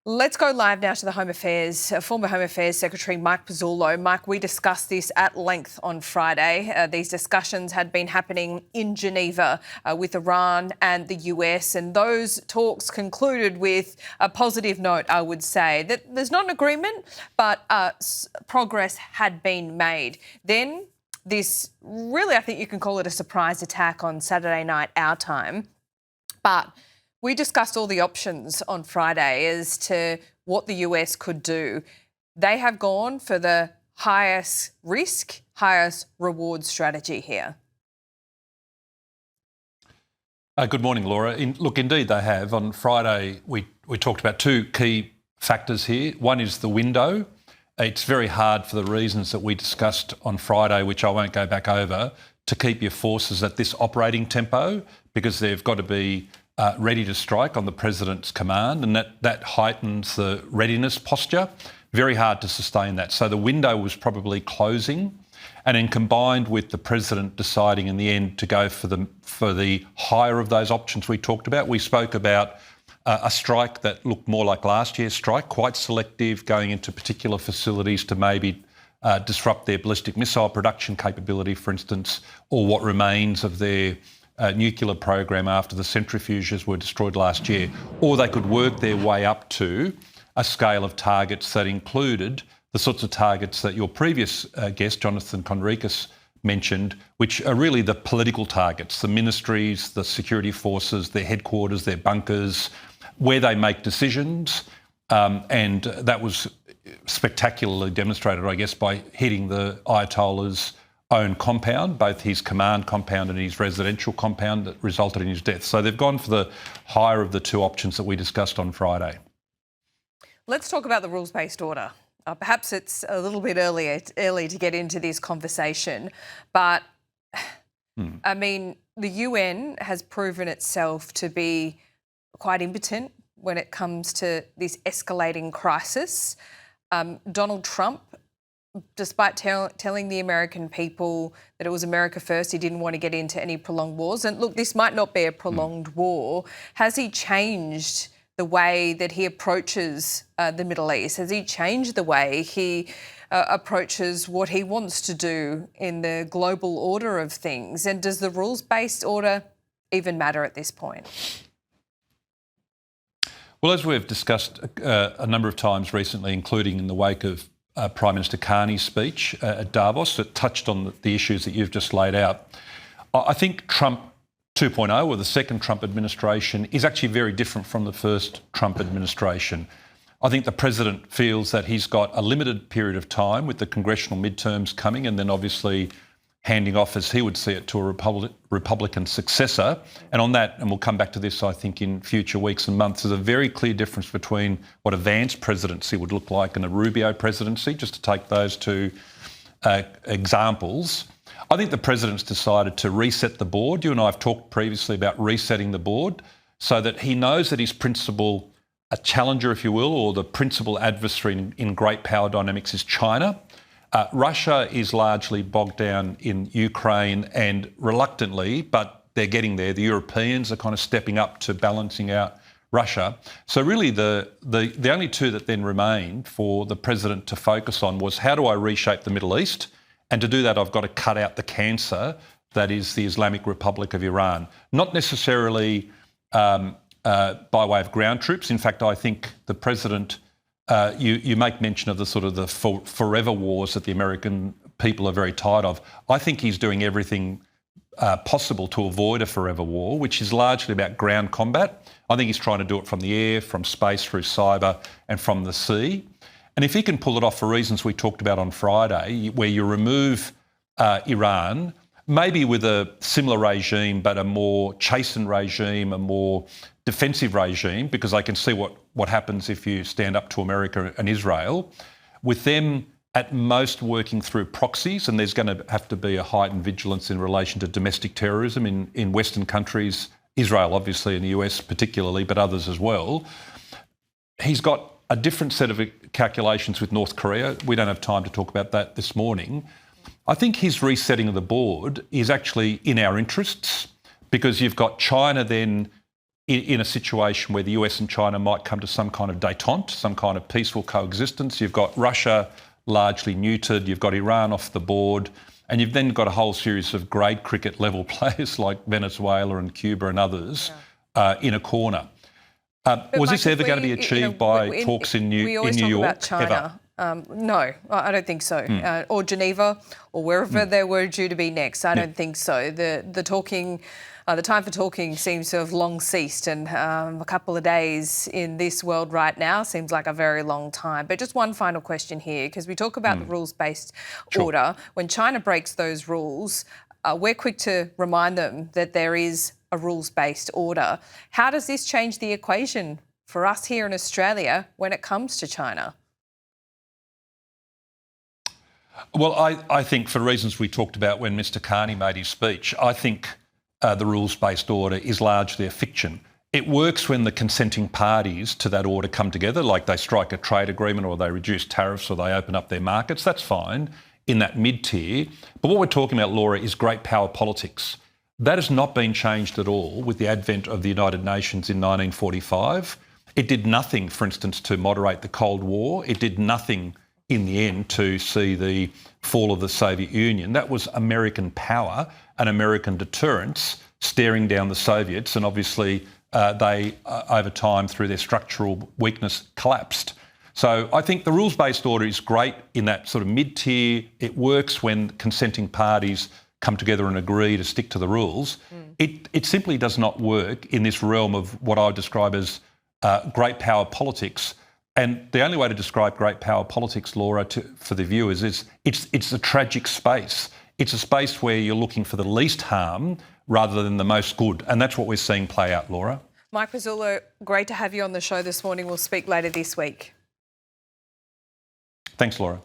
Let's go live now to the Home Affairs, former Home Affairs Secretary Mike Pezzullo. Mike, we discussed this at length on Friday. These discussions had been happening in Geneva with Iran and the US, and those talks concluded with a positive note, I would say. That there's not an agreement, but progress had been made. Then this really, I think you can call it a surprise attack on Saturday night, our time. But we discussed all the options on Friday as to what the US could do. They have gone for the highest risk, highest reward strategy here. Good morning, Laura. Indeed they have. On Friday, we talked about two key factors here. One is the window. It's very hard for the reasons that we discussed on Friday, which I won't go back over, to keep your forces at this operating tempo because they've got to be ready to strike on the President's command, and that heightens the readiness posture. Very hard to sustain that. So the window was probably closing, and then combined with the President deciding in the end to go for the higher of those options we talked about. We spoke about a strike that looked more like last year's strike, quite selective, going into particular facilities to maybe disrupt their ballistic missile production capability, for instance, or what remains of their nuclear program after the centrifuges were destroyed last year. Or they could work their way up to a scale of targets that included the sorts of targets that your previous guest, Jonathan Conricus, mentioned, which are really the political targets, the ministries, the security forces, their headquarters, their bunkers, where they make decisions. And that was spectacularly demonstrated, I guess, by hitting the Ayatollah's own compound, both his command compound and his residential compound, that resulted in his death. So they've gone for the higher of the two options that we discussed on Friday. Let's talk about the rules-based order. Perhaps it's a little bit early to get into this conversation, but I mean, the UN has proven itself to be quite impotent when it comes to this escalating crisis. Donald Trump, despite telling the American people that it was America first, he didn't want to get into any prolonged wars. And look, this might not be a prolonged war. Has he changed the way that he approaches the Middle East? Has he changed the way he approaches what he wants to do in the global order of things? And does the rules-based order even matter at this point? Well, as we've discussed a number of times recently, including in the wake of Prime Minister Carney's speech at Davos, that touched on the issues that you've just laid out. I think Trump 2.0, or the second Trump administration, is actually very different from the first Trump administration. I think the President feels that he's got a limited period of time with the congressional midterms coming, and then obviously handing off, as he would see it, to a Republican successor. And on that, and we'll come back to this, I think, in future weeks and months, there's a very clear difference between what a Vance presidency would look like and a Rubio presidency, just to take those two examples. I think the President's decided to reset the board. You and I have talked previously about resetting the board so that he knows that his principal challenger, if you will, or the principal adversary in great power dynamics is China. Russia is largely bogged down in Ukraine, and reluctantly, but they're getting there, the Europeans are kind of stepping up to balancing out Russia. So really the only two that then remained for the President to focus on was, how do I reshape the Middle East? And to do that, I've got to cut out the cancer that is the Islamic Republic of Iran. Not necessarily by way of ground troops. In fact, I think the President... You make mention of the sort of the forever wars that the American people are very tired of. I think he's doing everything possible to avoid a forever war, which is largely about ground combat. I think he's trying to do it from the air, from space, through cyber, and from the sea. And if he can pull it off for reasons we talked about on Friday, where you remove Iran, maybe with a similar regime, but a more chastened regime, a more defensive regime, because I can see what happens if you stand up to America and Israel, with them at most working through proxies, and there's going to have to be a heightened vigilance in relation to domestic terrorism in Western countries, Israel obviously, and the US particularly, but others as well. He's got a different set of calculations with North Korea. We don't have time to talk about that this morning. I think his resetting of the board is actually in our interests, because you've got China then in a situation where the US and China might come to some kind of détente, some kind of peaceful coexistence. You've got Russia largely neutered, you've got Iran off the board, and you've then got a whole series of grade cricket level players like Venezuela and Cuba and others in a corner. Was this ever going to be achieved by talks in New York? About China. No, I don't think so. Or Geneva, or wherever they were due to be next. I don't think so. The talking. The time for talking seems to have long ceased, and a couple of days in this world right now seems like a very long time. But just one final question here, because we talk about the rules-based order. When China breaks those rules, we're quick to remind them that there is a rules-based order. How does this change the equation for us here in Australia when it comes to China? Well, I think for reasons we talked about when Mr. Carney made his speech, I think the rules-based order is largely a fiction. It works when the consenting parties to that order come together, like they strike a trade agreement or they reduce tariffs or they open up their markets. That's fine in that mid-tier. But what we're talking about, Laura, is great power politics. That has not been changed at all with the advent of the United Nations in 1945. It did nothing, for instance, to moderate the Cold War. It did nothing in the end to see the fall of the Soviet Union. That was American power and American deterrence staring down the Soviets, and obviously they, over time, through their structural weakness, collapsed. So I think the rules-based order is great in that sort of mid-tier. It works when consenting parties come together and agree to stick to the rules. It simply does not work in this realm of what I would describe as great power politics. And the only way to describe great power politics, Laura, for the viewers is it's a tragic space. It's a space where you're looking for the least harm rather than the most good. And that's what we're seeing play out, Laura. Mike Pezzullo, great to have you on the show this morning. We'll speak later this week. Thanks, Laura.